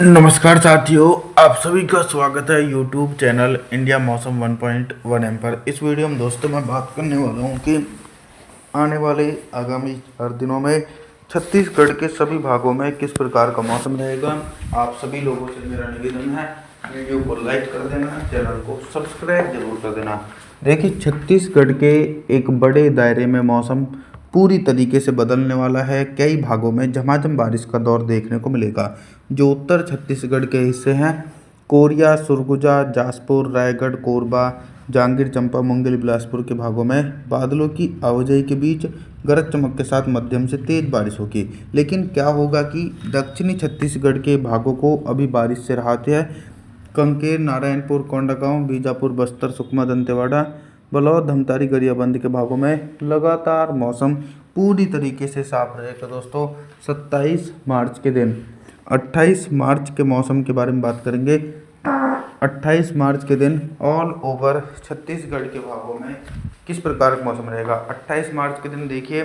नमस्कार साथियों, आप सभी का स्वागत है यूट्यूब चैनल इंडिया मौसम 1.1 एम पर। इस वीडियो में दोस्तों मैं बात करने वाला हूं कि आने वाले आगामी 4 दिनों में छत्तीसगढ़ के सभी भागों में किस प्रकार का मौसम रहेगा। आप सभी लोगों से मेरा निवेदन है, वीडियो को लाइक कर देना, चैनल को सब्सक्राइब जरूर कर देना। देखिए, छत्तीसगढ़ के एक बड़े दायरे में मौसम पूरी तरीके से बदलने वाला है। कई भागों में झमाझम बारिश का दौर देखने को मिलेगा। जो उत्तर छत्तीसगढ़ के हिस्से हैं, कोरिया, सुरगुजा, जासपुर, रायगढ़, कोरबा, जांजगीर चांपा, मुंगेली, बिलासपुर के भागों में बादलों की आवाजाही के बीच गरज चमक के साथ मध्यम से तेज बारिश होगी। लेकिन क्या होगा कि दक्षिणी छत्तीसगढ़ के भागों को अभी बारिश से राहत है। कांकेर, नारायणपुर, कोंडागांव, बीजापुर, बस्तर, सुकमा, दंतेवाड़ा, बलौद, धमतारी, गरियाबंद के भागों में लगातार मौसम पूरी तरीके से साफ रहेगा। दोस्तों, 27 मार्च के दिन 28 मार्च के मौसम के बारे में बात करेंगे। 28 मार्च के दिन ऑल ओवर छत्तीसगढ़ के भागों में किस प्रकार का मौसम रहेगा। 28 मार्च के दिन देखिए,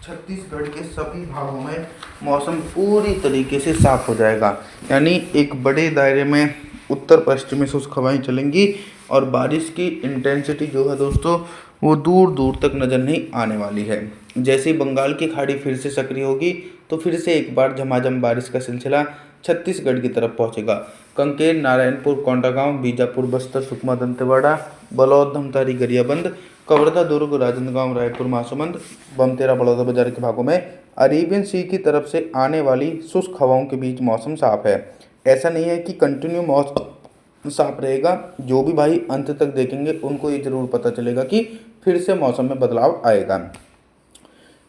छत्तीसगढ़ के सभी भागों में मौसम पूरी तरीके से साफ हो जाएगा। यानी एक बड़े दायरे में उत्तर पश्चिमी शुष्क हवाएं चलेंगी और बारिश की इंटेंसिटी जो है दोस्तों, वो दूर दूर तक नज़र नहीं आने वाली है। जैसे ही बंगाल की खाड़ी फिर से सक्रिय होगी तो फिर से एक बार झमाझम बारिश का सिलसिला छत्तीसगढ़ की तरफ पहुंचेगा। कांकेर, नारायणपुर, कोंडागांव, बीजापुर, बस्तर, सुकमा, दंतेवाड़ा, बलौद, धमतारी, गरियाबंद, कवर्धा, दुर्ग, राजनांदगांव, रायपुर, महासमुंद, बमतेरा, बलौदाबाजार के भागों में अरेबियन सी की तरफ से आने वाली शुष्क हवाओं के बीच मौसम साफ है। ऐसा नहीं है कि कंटिन्यू मौसम साफ रहेगा। जो भी भाई अंत तक देखेंगे उनको ये जरूर पता चलेगा कि फिर से मौसम में बदलाव आएगा।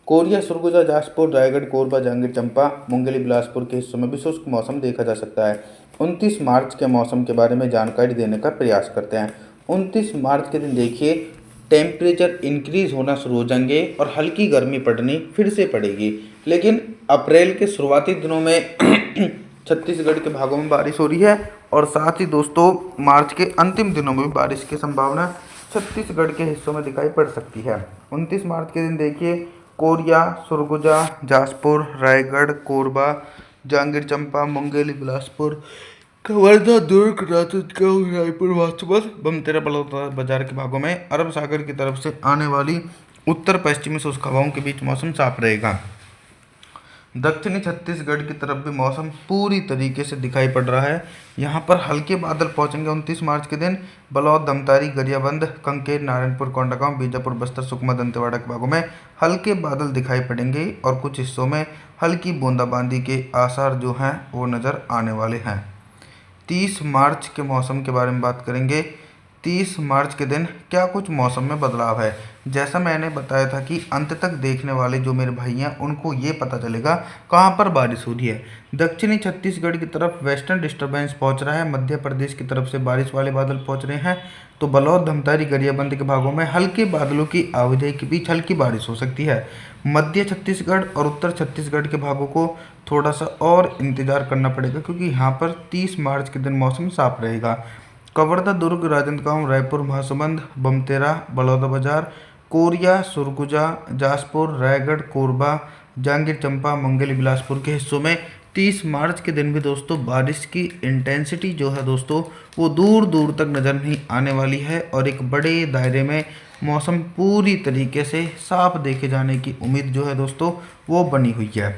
कोरिया, सुरगुजा, जासपुर, रायगढ़, कोरबा, जांजगीर चांपा, मुंगेली, बिलासपुर के हिस्सों में भी शुष्क मौसम देखा जा सकता है। 29 मार्च के मौसम के बारे में जानकारी देने का प्रयास करते हैं। 29 मार्च के दिन देखिए, टेम्परेचर इंक्रीज होना शुरू हो जाएंगे और हल्की गर्मी पड़नी फिर से पड़ेगी। लेकिन अप्रैल के शुरुआती दिनों में छत्तीसगढ़ के भागों में बारिश हो रही है और साथ ही दोस्तों मार्च के अंतिम दिनों में भी बारिश की संभावना छत्तीसगढ़ के हिस्सों में दिखाई पड़ सकती है। 29 मार्च के दिन देखिए, कोरिया, सुरगुजा, जासपुर, रायगढ़, कोरबा, जांजगीर चांपा, मुंगेली, बिलासपुर, कवर्धा, दुर्ग, राजनांदगांव, रायपुर, महासमुंद, बमतेरा, बलौदाबाजार के भागों में अरब सागर की तरफ से आने वाली उत्तर पश्चिमी शुष्क हवाओं के बीच मौसम साफ रहेगा। दक्षिणी छत्तीसगढ़ की तरफ भी मौसम पूरी तरीके से दिखाई पड़ रहा है। यहाँ पर हल्के बादल पहुँचेंगे 29 मार्च के दिन। बलौद, धमतारी, गरियाबंद, कांकेर, नारायणपुर, कोंडागांव, बीजापुर, बस्तर, सुकमा, दंतेवाड़ा के भागों में हल्के बादल दिखाई पड़ेंगे और कुछ हिस्सों में हल्की बूंदाबांदी के आसार जो हैं वो नज़र आने वाले हैं। 30 मार्च के मौसम के बारे में बात करेंगे। 30 मार्च के दिन क्या कुछ मौसम में बदलाव है। जैसा मैंने बताया था कि अंत तक देखने वाले जो मेरे भाई हैं उनको ये पता चलेगा कहाँ पर बारिश हो रही है। दक्षिणी छत्तीसगढ़ की तरफ वेस्टर्न डिस्टर्बेंस पहुंच रहा है। मध्य प्रदेश की तरफ से बारिश वाले बादल पहुंच रहे हैं। तो बलौद, धमतारी, गरियाबंद के भागों में हल्के बादलों की आवाजाही के बीच हल्की बारिश हो सकती है। मध्य छत्तीसगढ़ और उत्तर छत्तीसगढ़ के भागों को थोड़ा सा और इंतजार करना पड़ेगा, क्योंकि यहाँ पर 30 मार्च के दिन मौसम साफ रहेगा। कवर्धा, दुर्ग, राजनांदगांव, रायपुर, महासमुंद, बमतेरा, बलौदाबाजार, कोरिया, सुरगुजा, जासपुर, रायगढ़, कोरबा, जांजगीर चांपा, मुंगेली, बिलासपुर के हिस्सों में 30 मार्च के दिन भी दोस्तों बारिश की इंटेंसिटी जो है दोस्तों वो दूर दूर तक नज़र नहीं आने वाली है और एक बड़े दायरे में मौसम पूरी तरीके से साफ देखे जाने की उम्मीद जो है दोस्तों वो बनी हुई है।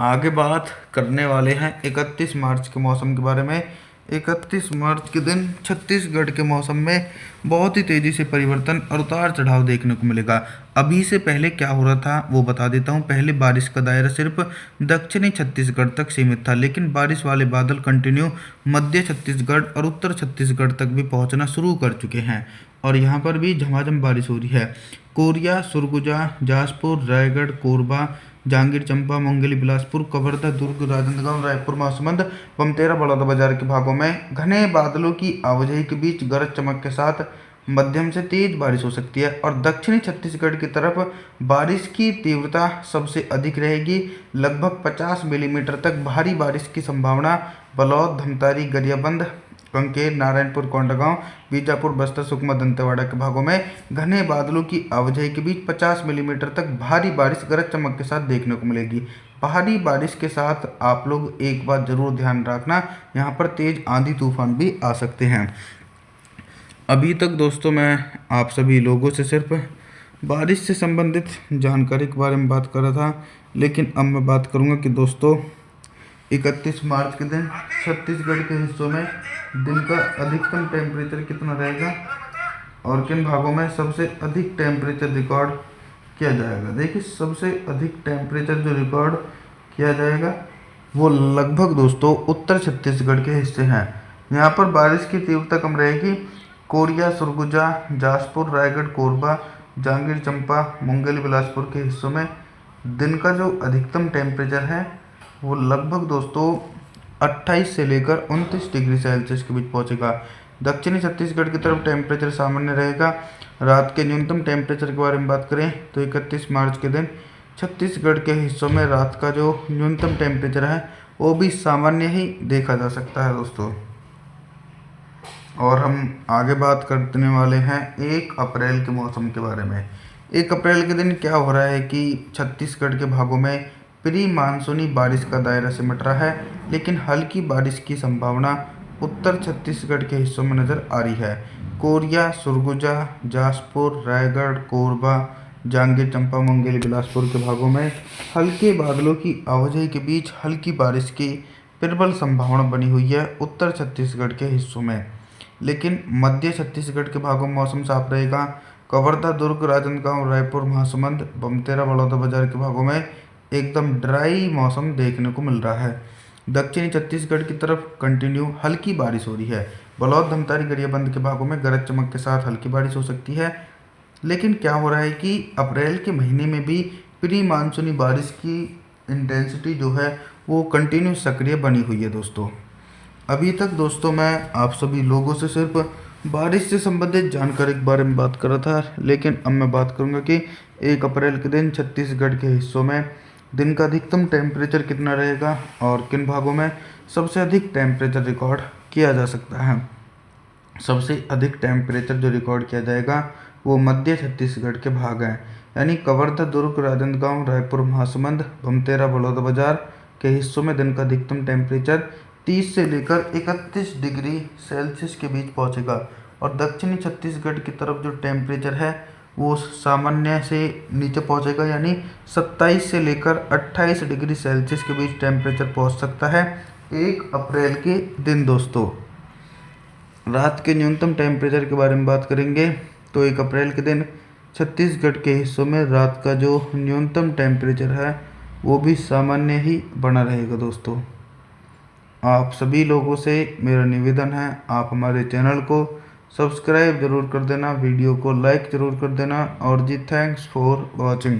आगे बात करने वाले हैं 31 मार्च के मौसम के बारे में। 31 मार्च के दिन छत्तीसगढ़ के मौसम में बहुत ही तेज़ी से परिवर्तन और उतार चढ़ाव देखने को मिलेगा। अभी से पहले क्या हो रहा था वो बता देता हूँ। पहले बारिश का दायरा सिर्फ दक्षिणी छत्तीसगढ़ तक सीमित था, लेकिन बारिश वाले बादल कंटिन्यू मध्य छत्तीसगढ़ और उत्तर छत्तीसगढ़ तक भी पहुँचना शुरू कर चुके हैं और यहाँ पर भी झमाझम बारिश हो रही है। कोरिया, सुरगुजा, जासपुर, रायगढ़, कोरबा, जांजगीर चांपा, मुंगेली, बिलासपुर, कवर्धा, दुर्ग, राजनांदगांव, रायपुर, महासमुंद, बमतेरा, बलौदाबाजार के भागों में घने बादलों की आवाजाही के बीच गरज चमक के साथ मध्यम से तेज बारिश हो सकती है और दक्षिणी छत्तीसगढ़ की तरफ बारिश की तीव्रता सबसे अधिक रहेगी। लगभग 50 मिलीमीटर तक भारी बारिश की संभावना बलौद, धमतारी, गरियाबंद, कांकेर, नारायणपुर, कोंडागांव, बीजापुर, बस्तर, सुकमा, दंतेवाड़ा के भागों में घने बादलों की आवाजाही के बीच 50 मिलीमीटर तक भारी बारिश गरज चमक के साथ देखने को मिलेगी। पहाड़ी बारिश के साथ आप लोग एक बात ज़रूर ध्यान रखना, यहाँ पर तेज़ आंधी तूफान भी आ सकते हैं। अभी तक दोस्तों मैं आप सभी लोगों से सिर्फ बारिश से संबंधित जानकारी के बारे में बात कर रहा था, लेकिन अब मैं बात करूंगा कि दोस्तों 31 मार्च के दिन छत्तीसगढ़ के हिस्सों में दिन का अधिकतम टेम्परेचर कितना रहेगा और किन भागों में सबसे अधिक टेम्परेचर रिकॉर्ड किया जाएगा। देखिए, सबसे अधिक टेम्परेचर जो रिकॉर्ड किया जाएगा वो लगभग दोस्तों उत्तर छत्तीसगढ़ के हिस्से हैं। यहाँ पर बारिश की तीव्रता कम रहेगी। कोरिया, सरगुजा, जासपुर, रायगढ़, कोरबा, जांजगीर चांपा, मुंगेली, बिलासपुर के हिस्सों में दिन का जो अधिकतम टेम्परेचर है वो लगभग दोस्तों 28 से लेकर 29 डिग्री सेल्सियस के बीच पहुंचेगा। दक्षिणी छत्तीसगढ़ की तरफ टेम्परेचर सामान्य रहेगा। रात के न्यूनतम टेम्परेचर के बारे में बात करें तो 31 मार्च के दिन छत्तीसगढ़ के हिस्सों में रात का जो न्यूनतम टेम्परेचर है वो भी सामान्य ही देखा जा सकता है दोस्तों। और हम आगे बात करने वाले हैं 1 अप्रैल के मौसम के बारे में। 1 अप्रैल के दिन क्या हो रहा है कि छत्तीसगढ़ के भागों में प्री मानसूनी बारिश का दायरा सिमट रहा है, लेकिन हल्की बारिश की संभावना उत्तर छत्तीसगढ़ के हिस्सों में नज़र आ रही है। कोरिया, सरगुजा, जासपुर, रायगढ़, कोरबा, जांजगीर चांपा, मुंगेली, बिलासपुर के भागों में हल्के बादलों की आवाजाही के बीच हल्की बारिश की प्रबल संभावना बनी हुई है उत्तर छत्तीसगढ़ के हिस्सों में। लेकिन मध्य छत्तीसगढ़ के भागों में मौसम साफ रहेगा। कवर्धा, दुर्ग, राजनांदगांव, रायपुर, महासमुंद, बमतेरा, बलौदाबाजार के भागों में एकदम ड्राई मौसम देखने को मिल रहा है। दक्षिणी छत्तीसगढ़ की तरफ कंटिन्यू हल्की बारिश हो रही है। बलौद, धमतारी, गरियाबंद के भागों में गरज चमक के साथ हल्की बारिश हो सकती है। लेकिन क्या हो रहा है कि अप्रैल के महीने में भी प्री मानसूनी बारिश की इंटेंसिटी जो है वो कंटिन्यू सक्रिय बनी हुई है दोस्तों। अभी तक दोस्तों मैं आप सभी लोगों से सिर्फ बारिश से संबंधित जानकारी के बारे में बात कर रहा था, लेकिन अब मैं बात करूंगा कि 1 अप्रैल के दिन छत्तीसगढ़ के हिस्सों में दिन का अधिकतम टेम्परेचर कितना रहेगा और किन भागों में सबसे अधिक टेम्परेचर रिकॉर्ड किया जा सकता है। सबसे अधिक टेम्परेचर जो रिकॉर्ड किया जाएगा वो मध्य छत्तीसगढ़ के भाग हैं, यानी कवर्धा, दुर्ग, राजनांदगांव, रायपुर, महासमुंद, बमतेरा, बलौदाबाजार के हिस्सों में दिन का अधिकतम टेम्परेचर 30 से लेकर 31 डिग्री सेल्सियस के बीच पहुंचेगा। और दक्षिणी छत्तीसगढ़ की तरफ जो टेम्परेचर है वो सामान्य से नीचे पहुंचेगा, यानी 27 से लेकर 28 डिग्री सेल्सियस के बीच टेम्परेचर पहुंच सकता है 1 अप्रैल के दिन दोस्तों। रात के न्यूनतम टेम्परेचर के बारे में बात करेंगे तो 1 अप्रैल के दिन छत्तीसगढ़ के हिस्सों में रात का जो न्यूनतम टेम्परेचर है वो भी सामान्य ही बना रहेगा दोस्तों। आप सभी लोगों से मेरा निवेदन है, आप हमारे चैनल को सब्सक्राइब ज़रूर कर देना, वीडियो को लाइक ज़रूर कर देना। और जी, थैंक्स फॉर वॉचिंग।